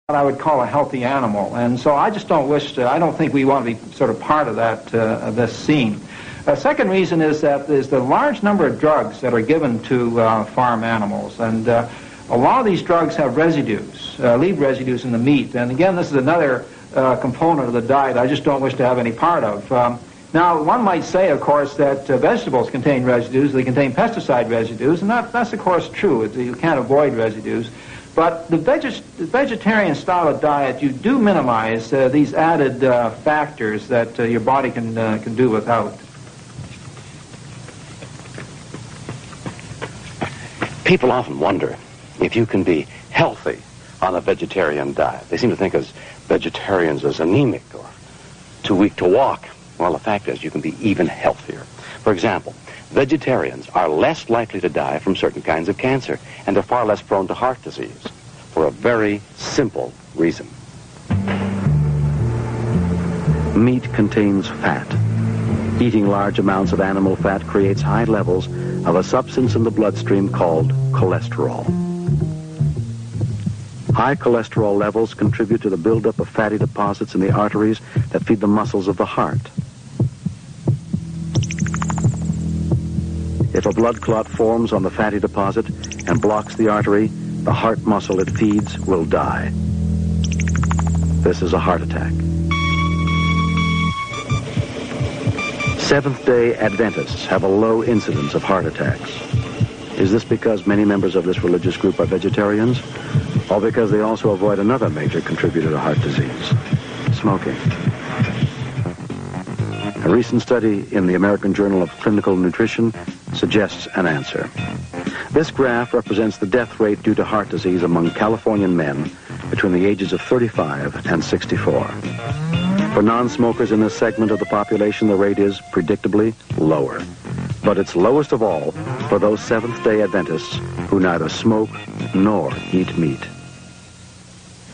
what I would call a healthy animal. And so I just don't wish to, I don't think we want to be sort of part of that, this scene. A second reason is that there's the large number of drugs that are given to farm animals. And a lot of these drugs have residues, leave residues in the meat. And again, this is another component of the diet I just don't wish to have any part of. Now, one might say, of course, that vegetables contain residues. They contain pesticide residues, and that's, of course, true. You can't avoid residues. But the vegetarian style of diet, you do minimize these added factors that your body can do without. People often wonder if you can be healthy on a vegetarian diet. They seem to think as vegetarians as anemic or too weak to walk. Well, the fact is you can be even healthier. For example, vegetarians are less likely to die from certain kinds of cancer and are far less prone to heart disease for a very simple reason. Meat contains fat. Eating large amounts of animal fat creates high levels of a substance in the bloodstream called cholesterol. High cholesterol levels contribute to the buildup of fatty deposits in the arteries that feed the muscles of the heart. If a blood clot forms on the fatty deposit and blocks the artery, the heart muscle it feeds will die. This is a heart attack. Seventh-day Adventists have a low incidence of heart attacks. Is this because many members of this religious group are vegetarians, or because they also avoid another major contributor to heart disease, smoking? A recent study in the American Journal of Clinical Nutrition suggests an answer. This graph represents the death rate due to heart disease among Californian men between the ages of 35 and 64. For non-smokers in this segment of the population, the rate is predictably lower. But it's lowest of all for those Seventh-day Adventists who neither smoke nor eat meat.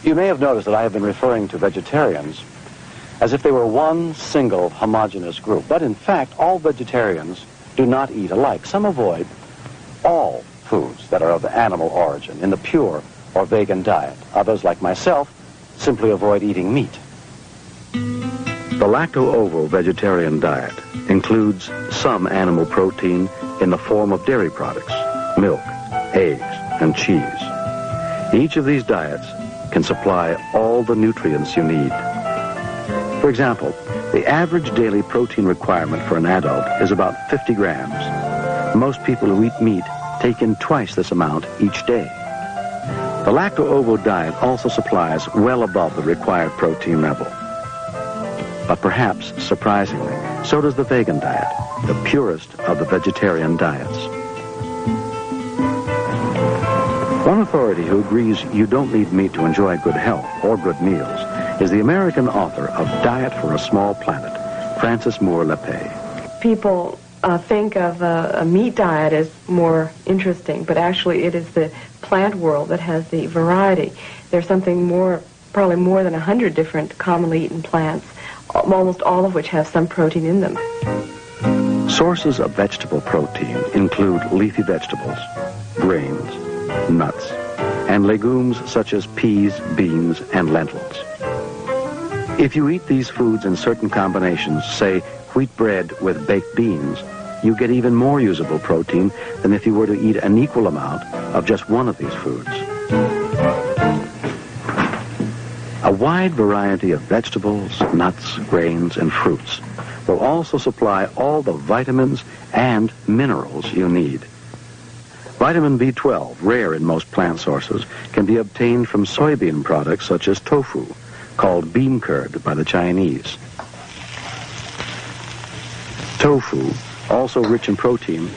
You may have noticed that I have been referring to vegetarians as if they were one single homogeneous group. But in fact, all vegetarians do not eat alike. Some avoid all foods that are of animal origin in the pure or vegan diet. Others, like myself, simply avoid eating meat. The lacto-ovo vegetarian diet includes some animal protein in the form of dairy products, milk, eggs, and cheese. Each of these diets can supply all the nutrients you need. For example, the average daily protein requirement for an adult is about 50 grams. Most people who eat meat take in twice this amount each day. The lacto-ovo diet also supplies well above the required protein level. But perhaps, surprisingly, so does the vegan diet, the purest of the vegetarian diets. One authority who agrees you don't need meat to enjoy good health or good meals is the American author of Diet for a Small Planet, Frances Moore Lepay. People think of a meat diet as more interesting, but actually it is the plant world that has the variety. There's something more, probably more than 100 different commonly eaten plants, almost all of which have some protein in them. Sources of vegetable protein include leafy vegetables, grains, nuts, and legumes such as peas, beans, and lentils. If you eat these foods in certain combinations, say wheat bread with baked beans, you get even more usable protein than if you were to eat an equal amount of just one of these foods. A wide variety of vegetables, nuts, grains, and fruits will also supply all the vitamins and minerals you need. Vitamin B12, rare in most plant sources, can be obtained from soybean products such as tofu, called bean curd by the Chinese. Tofu, also rich in protein,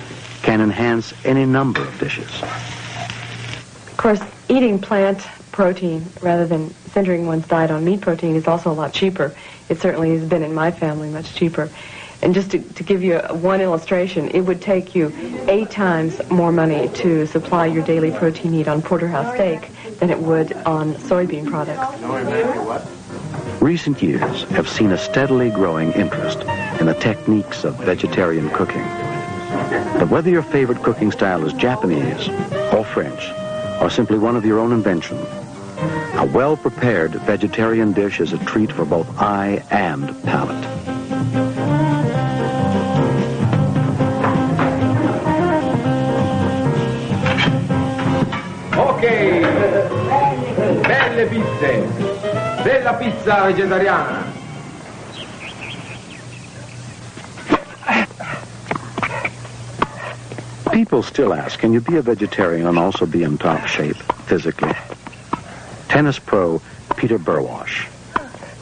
can enhance any number of dishes. Of course, eating plant protein rather than centering one's diet on meat protein is also a lot cheaper. It certainly has been in my family much cheaper. And just to give you one illustration, it would take you 8 times more money to supply your daily protein need on porterhouse steak than it would on soybean products. Recent years have seen a steadily growing interest in the techniques of vegetarian cooking. But whether your favorite cooking style is Japanese or French or simply one of your own invention, a A well-prepared vegetarian dish is a treat for both eye and palate. Ok, belle pizze, bella pizza vegetariana. People still ask, can you be a vegetarian and also be in top shape physically? Tennis pro Peter Burwash.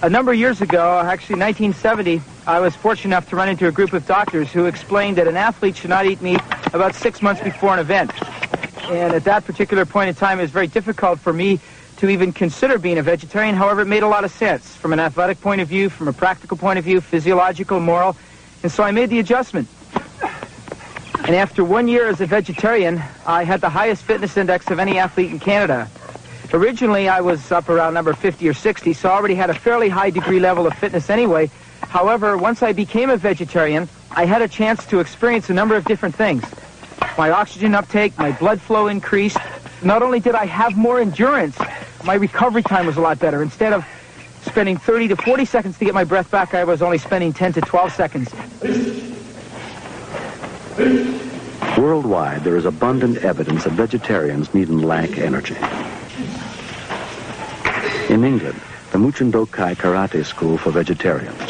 A number of years ago, actually 1970, I was fortunate enough to run into a group of doctors who explained that an athlete should not eat meat about 6 months before an event. And at that particular point in time, it was very difficult for me to even consider being a vegetarian. However, it made a lot of sense from an athletic point of view, from a practical point of view, physiological, moral. And so I made the adjustment. And after 1 year as a vegetarian, I had the highest fitness index of any athlete in Canada. Originally, I was up around number 50 or 60, so I already had a fairly high degree level of fitness anyway. However, once I became a vegetarian, I had a chance to experience a number of different things. My oxygen uptake, my blood flow increased. Not only did I have more endurance, my recovery time was a lot better. Instead of spending 30 to 40 seconds to get my breath back, I was only spending 10 to 12 seconds. Worldwide, there is abundant evidence that vegetarians need and lack energy. In England, the Muchindokai Karate School for Vegetarians.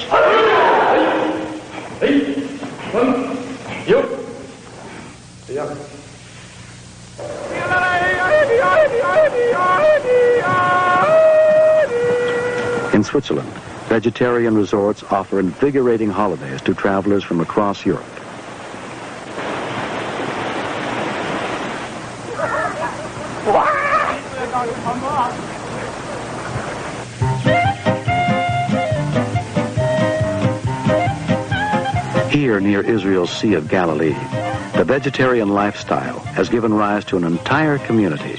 In Switzerland, vegetarian resorts offer invigorating holidays to travelers from across Europe. Here near Israel's Sea of Galilee, the vegetarian lifestyle has given rise to an entire community